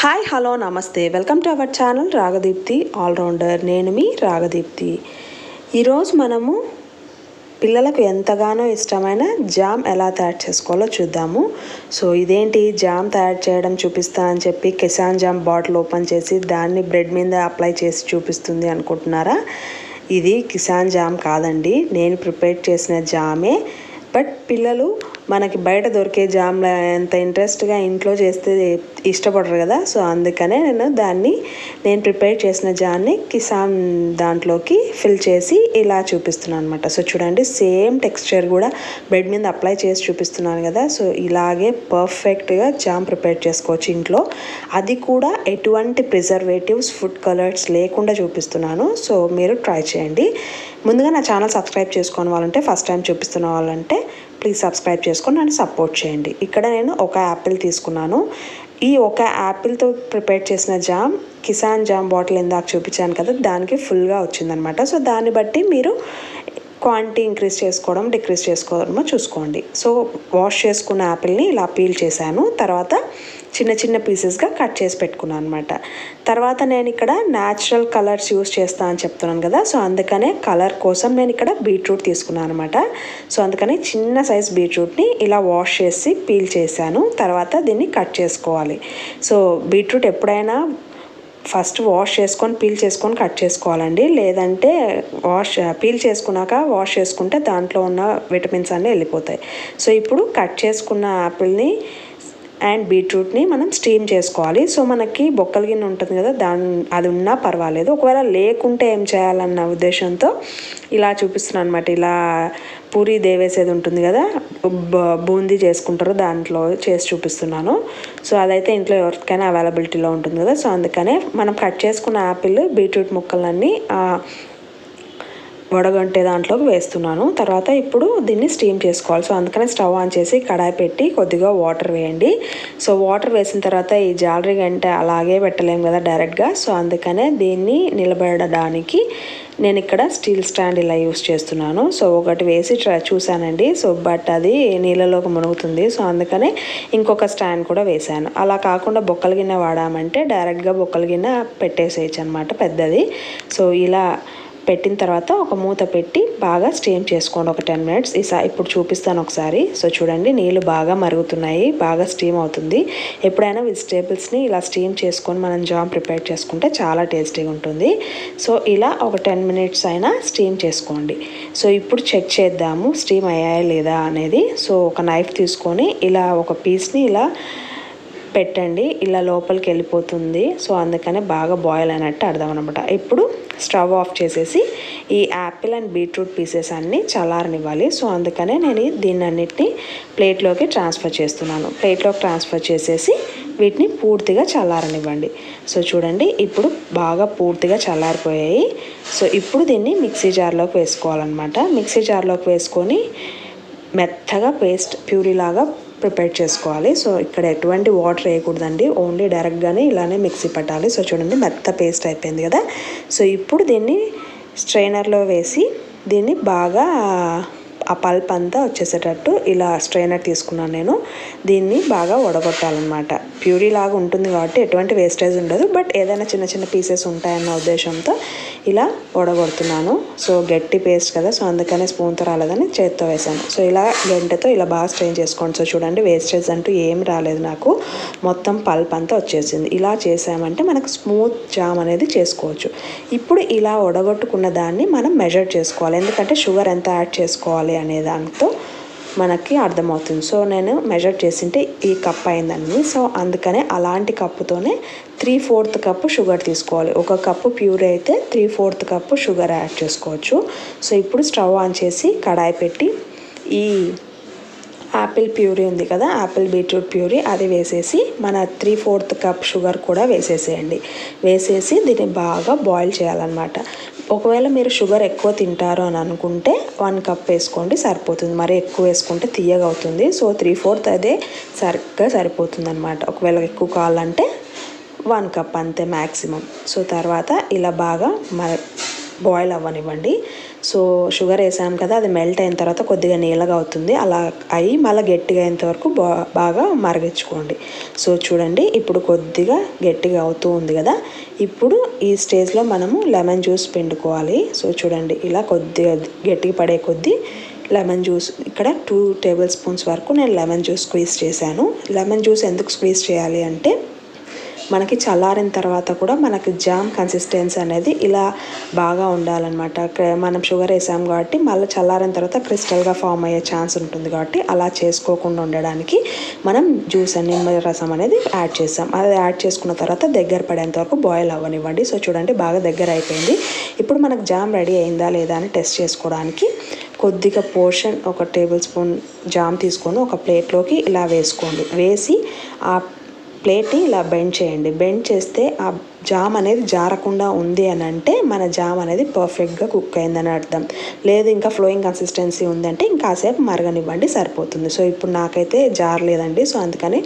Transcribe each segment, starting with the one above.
Hi hello నమస్తే welcome to our channel Ragadeepti allrounder. నేను మీ రాగదీప్తి. ఈరోజు మనము పిల్లలకు ఎంతగానో ఇష్టమైన జామ్ ఎలా తయారు చేసుకోవాలో చూద్దాము. సో ఇదేంటి జామ్ తయారు చేయడం చూపిస్తానని చెప్పి కిసాన్ జామ్ బాటిల్ ఓపెన్ చేసి దాన్ని బ్రెడ్ మీద అప్లై చేసి చూపిస్తుంది అనుకుంటున్నారా? ఇది కిసాన్ జామ్ కాదండి, నేను ప్రిపేర్ చేసిన జామే. బట్ పిల్లలు మనకి బయట దొరికే జామ్లో ఎంత ఇంట్రెస్ట్గా ఇంట్లో చేస్తే ఇష్టపడరు కదా. సో అందుకనే నేను ప్రిపేర్ చేసిన జామ్ని కిసాన్ దాంట్లోకి ఫిల్ చేసి ఇలా చూపిస్తున్నాను అనమాట. సో చూడండి, సేమ్ టెక్స్చర్ కూడా బ్రెడ్ మీద అప్లై చేసి చూపిస్తున్నాను కదా. సో ఇలాగే పర్ఫెక్ట్గా జామ్ ప్రిపేర్ చేసుకోవచ్చు ఇంట్లో. అది కూడా ఎటువంటి ప్రిజర్వేటివ్స్, ఫుడ్ కలర్స్ లేకుండా చూపిస్తున్నాను. సో మీరు ట్రై చేయండి. ముందుగా నా ఛానల్ సబ్స్క్రైబ్ చేసుకునే వాళ్ళంటే, ఫస్ట్ టైం చూపిస్తున్న వాళ్ళంటే ప్లీజ్ సబ్స్క్రైబ్ చేసుకొని నన్ను సపోర్ట్ చేయండి. ఇక్కడ నేను ఒక యాపిల్ తీసుకున్నాను. ఈ ఒక యాపిల్తో ప్రిపేర్ చేసిన జామ్ కిసాన్ జామ్ బాటిల్ ఇందాక చూపించాను కదా, దానికి ఫుల్గా వచ్చిందనమాట. సో దాన్ని బట్టి మీరు క్వాంటిటీ ఇంక్రీజ్ చేసుకోవడం, డిక్రీజ్ చేసుకోవడమో చూసుకోండి. సో వాష్ చేసుకున్న యాపిల్ని ఇలా పీల్ చేశాను. తర్వాత చిన్న చిన్న పీసెస్గా కట్ చేసి పెట్టుకున్నాను అనమాట. తర్వాత నేను ఇక్కడ న్యాచురల్ కలర్స్ యూస్ చేస్తాను అని చెప్తున్నాను కదా. సో అందుకనే కలర్ కోసం నేను ఇక్కడ బీట్రూట్ తీసుకున్నాను అనమాట. సో అందుకని చిన్న సైజ్ బీట్రూట్ని ఇలా వాష్ చేసి పీల్ చేశాను. తర్వాత దీన్ని కట్ చేసుకోవాలి. సో బీట్రూట్ ఎప్పుడైనా ఫస్ట్ వాష్ చేసుకొని పీల్ చేసుకొని కట్ చేసుకోవాలండి. లేదంటే పీల్ చేసుకున్నాక వాష్ చేసుకుంటే దాంట్లో ఉన్న విటమిన్స్ అన్నీ వెళ్ళిపోతాయి. సో ఇప్పుడు కట్ చేసుకున్న యాపిల్ని అండ్ బీట్రూట్ని మనం స్టీమ్ చేసుకోవాలి. సో మనకి బొక్కల గిన్నె ఉంటుంది కదా, అది ఉన్నా పర్వాలేదు. ఒకవేళ లేకుంటే ఏం చేయాలన్న ఉద్దేశంతో ఇలా చూపిస్తున్నాను అనమాట. ఇలా పూరి దేవేసేది ఉంటుంది కదా, బూందీ చేసుకుంటారు, దాంట్లో చేసి చూపిస్తున్నాను. సో అదైతే ఇంట్లో ఎవరికైనా అవైలబిలిటీలో ఉంటుంది కదా. సో అందుకనే మనం కట్ చేసుకున్న యాపిల్, బీట్రూట్ ముక్కలన్నీ వడగంటే దాంట్లోకి వేస్తున్నాను. తర్వాత ఇప్పుడు దీన్ని స్టీమ్ చేసుకోవాలి. సో అందుకనే స్టవ్ ఆన్ చేసి కడాయి పెట్టి కొద్దిగా వాటర్ వేయండి. సో వాటర్ వేసిన తర్వాత ఈ జాలరీ గంటే అలాగే పెట్టలేము కదా డైరెక్ట్గా. సో అందుకనే దీన్ని నిలబడడానికి నేను ఇక్కడ స్టీల్ స్టాండ్ ఇలా యూస్ చేస్తున్నాను. సో ఒకటి వేసి చూశానండి. సో బట్ అది నీళ్ళలోకి మునుగుతుంది. సో అందుకనే ఇంకొక స్టాండ్ కూడా వేశాను. అలా కాకుండా బొక్కల గిన్నె వాడామంటే డైరెక్ట్గా బొక్కల గిన్నె పెట్టేసేయచ్చు అనమాట, పెద్దది. సో ఇలా పెట్టిన తర్వాత ఒక మూత పెట్టి బాగా స్టీమ్ చేసుకోండి ఒక 10 minutes. ఇప్పుడు చూపిస్తాను ఒకసారి. సో చూడండి, నీళ్ళు బాగా మరుగుతున్నాయి, బాగా స్టీమ్ అవుతుంది. ఎప్పుడైనా వెజిటేబుల్స్ని ఇలా స్టీమ్ చేసుకొని మనం జామ్ ప్రిపేర్ చేసుకుంటే చాలా టేస్టీగా ఉంటుంది. సో ఇలా ఒక 10 minutes అయినా స్టీమ్ చేసుకోండి. సో ఇప్పుడు చెక్ చేద్దాము స్టీమ్ అయ్యాయా లేదా అనేది. సో ఒక నైఫ్ తీసుకొని ఇలా ఒక పీస్ని ఇలా పెట్టండి, ఇలా లోపలికి వెళ్ళిపోతుంది. సో అందుకనే బాగా బాయిల్ అయినట్టు అర్థం అనమాట. ఇప్పుడు స్టవ్ ఆఫ్ చేసేసి ఈ యాపిల్ అండ్ బీట్రూట్ పీసెస్ అన్నీ చల్లారనివ్వాలి. సో అందుకనే నేను దీన్నన్నిటిని ప్లేట్లోకి ట్రాన్స్ఫర్ చేస్తున్నాను. ప్లేట్లోకి ట్రాన్స్ఫర్ చేసేసి వీటిని పూర్తిగా చల్లారనివ్వండి. సో చూడండి, ఇప్పుడు బాగా పూర్తిగా చల్లారిపోయాయి. సో ఇప్పుడు దీన్ని మిక్సీ జార్లోకి వేసుకోవాలన్నమాట. మిక్సీ జార్లోకి వేసుకొని మెత్తగా పేస్ట్ ప్యూరీ లాగా ప్రిపేర్ చేసుకోవాలి. సో ఇక్కడ ఎటువంటి వాటర్ వేయకూడదండి, ఓన్లీ డైరెక్ట్గానే ఇలానే మిక్సీ పట్టాలి. సో చూడండి, మెత్త పేస్ట్ అయిపోయింది కదా. సో ఇప్పుడు దీన్ని స్ట్రైనర్లో వేసి దీన్ని బాగా ఆ పల్ప్ అంతా వచ్చేసేటట్టు ఇలా స్ట్రైనర్ తీసుకున్నాను నేను. దీన్ని బాగా వడగొట్టాలన్నమాట. ప్యూరీ లాగా ఉంటుంది కాబట్టి ఎటువంటి వేస్టేజ్ ఉండదు. బట్ ఏదైనా చిన్న చిన్న పీసెస్ ఉంటాయన్న ఉద్దేశంతో ఇలా వడగొడుతున్నాను. సో గట్టి పేస్ట్ కదా, సో అందుకనే స్పూన్తో రాలేదని చేత్తో వేసాను. సో ఇలా గంటెతో ఇలా బాగా స్ట్రెయిన్ చేసుకోండి. సో చూడండి, వేస్టేజ్ అంటూ ఏం రాలేదు నాకు, మొత్తం పల్ప్ అంతా వచ్చేసింది. ఇలా చేసామంటే మనకు స్మూత్ జామ్ అనేది చేసుకోవచ్చు. ఇప్పుడు ఇలా వడగొట్టుకున్న దాన్ని మనం మెజర్ చేసుకోవాలి, ఎందుకంటే షుగర్ ఎంత యాడ్ చేసుకోవాలి అనే దాంతో మనకి అర్థమవుతుంది. సో నేను మెజర్ చేసింటే ఈ కప్ అయిందండి. సో అందుకనే అలాంటి కప్పుతోనే 3/4 కప్పు షుగర్ తీసుకోవాలి. ఒక కప్పు ప్యూరీ అయితే 3/4 కప్పు షుగర్ యాడ్ చేసుకోవచ్చు. సో ఇప్పుడు స్టవ్ ఆన్ చేసి కడాయి పెట్టి ఈ యాపిల్ ప్యూరీ ఉంది కదా, యాపిల్ బీట్రూట్ ప్యూరీ అది వేసేసి మన 3/4 కప్ షుగర్ కూడా వేసేసేయండి. వేసేసి దీన్ని బాగా బాయిల్ చేయాలన్నమాట. ఒకవేళ మీరు షుగర్ ఎక్కువ తింటారు అని అనుకుంటే 1 కప్ వేసుకోండి, సరిపోతుంది. మరి ఎక్కువ వేసుకుంటే తీయగా అవుతుంది. సో 3/4 అదే సరిగ్గా సరిపోతుంది అనమాట. ఒకవేళ ఎక్కువ కావాలంటే 1 కప్ అంతే మ్యాక్సిమం. సో తర్వాత ఇలా బాగా బాయిల్ అవ్వనివ్వండి. సో షుగర్ వేసాం కదా, అది మెల్ట్ అయిన తర్వాత కొద్దిగా నీళ్ళగా అవుతుంది. అలా అయ్యి మళ్ళీ గట్టిగా అయ్యేంత వరకు బాగా మరిగించుకోండి. సో చూడండి ఇప్పుడు కొద్దిగా గట్టిగా అవుతూ ఉంది కదా. ఇప్పుడు ఈ స్టేజ్లో మనము లెమన్ జ్యూస్ పిండుకోవాలి. సో చూడండి ఇలా కొద్దిగా గట్టిగా పడే కొద్దీ లెమన్ జ్యూస్, ఇక్కడ 2 టేబుల్ స్పూన్స్ వరకు నేను లెమన్ జ్యూస్ స్క్వీజ్ చేశాను. లెమన్ జ్యూస్ ఎందుకు స్క్వీజ్ చేయాలి అంటే మనకి చల్లారిన తర్వాత కూడా మనకి జామ్ కన్సిస్టెన్సీ అనేది ఇలా బాగా ఉండాలన్నమాట. మనం షుగర్ వేసాం కాబట్టి మళ్ళీ చల్లారిన తర్వాత క్రిస్టల్గా ఫామ్ అయ్యే ఛాన్స్ ఉంటుంది కాబట్టి అలా చేసుకోకుండా ఉండడానికి మనం జ్యూస్ నిమ్మరసం అనేది యాడ్ చేసాం. అది యాడ్ చేసుకున్న తర్వాత దగ్గర పడేంత వరకు బాయిల్ అవ్వనివ్వండి. సో చూడండి బాగా దగ్గర అయిపోయింది. ఇప్పుడు మనకు జామ్ రెడీ అయిందా లేదా అని టెస్ట్ చేసుకోవడానికి కొద్దిగా పోర్షన్, 1 టేబుల్ స్పూన్ జామ్ తీసుకొని ఒక ప్లేట్లోకి ఇలా వేసుకోండి. వేసి ఆ ప్లేట్ని ఇలా బెండ్ చేయండి. బెండ్ చేస్తే ఆ జామ్ అనేది జారకుండా ఉంది అని అంటే మన జామ్ అనేది పర్ఫెక్ట్గా కుక్ అయిందని అర్థం. లేదు ఇంకా ఫ్లోయింగ్ కన్సిస్టెన్సీ ఉందంటే ఇంకాసేపు మరగనివ్వండి, సరిపోతుంది. సో ఇప్పుడు నాకైతే జారలేదండి, సో అందుకని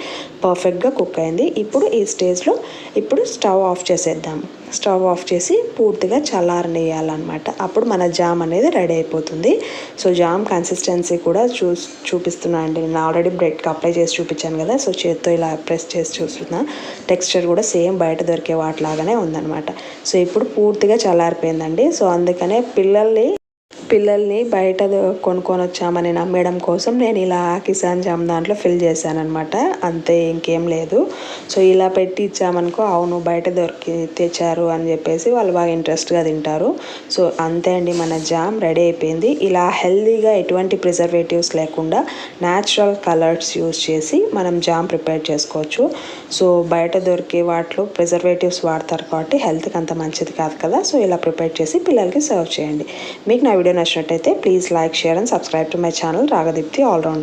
పర్ఫెక్ట్గా కుక్ అయింది. ఇప్పుడు ఈ స్టేజ్లో ఇప్పుడు స్టవ్ ఆఫ్ చేసేద్దాం. స్టవ్ ఆఫ్ చేసి పూర్తిగా చల్లారనియాలన్నమాట. అప్పుడు మన జామ్ అనేది రెడీ అయిపోతుంది. సో జామ్ కన్సిస్టెన్సీ కూడా చూపిస్తున్నా అండి. నేను ఆల్రెడీ బ్రెడ్కి అప్లై చేసి చూపించాను కదా. సో చేత్తో ఇలా ప్రెస్ చేసి చూస్తున్నా. టెక్స్చర్ కూడా సేమ్ బయట దొరికే వాటిలాగానే ఉందన్నమాట. సో ఇప్పుడు పూర్తిగా చల్లారిపోయిందండి. సో అందుకనే పిల్లల్ని బయట కొనుక్కొని వచ్చామని నమ్మడం కోసం నేను ఇలా కిసాన్ జామ్ దాంట్లో ఫిల్ చేశానమాట. అంతే, ఇంకేం లేదు. సో ఇలా పెట్టి ఇచ్చామనుకో అవును బయట తెచ్చారు అని చెప్పేసి వాళ్ళు బాగా ఇంట్రెస్ట్గా తింటారు. సో అంతే అండి, మన జామ్ రెడీ అయిపోయింది. ఇలా హెల్తీగా ఎటువంటి ప్రిజర్వేటివ్స్ లేకుండా న్యాచురల్ కలర్స్ యూస్ చేసి మనం జామ్ ప్రిపేర్ చేసుకోవచ్చు. సో బయట దొరికే వాటిలో ప్రిజర్వేటివ్స్ వాడతారు కాబట్టి హెల్త్కి అంత మంచిది కాదు కదా. సో ఇలా ప్రిపేర్ చేసి పిల్లలకి సర్వ్ చేయండి. మీకు నా వీడియో నచ్చినట్టయితే please like, share and subscribe to my channel Ragadeepti allrounder.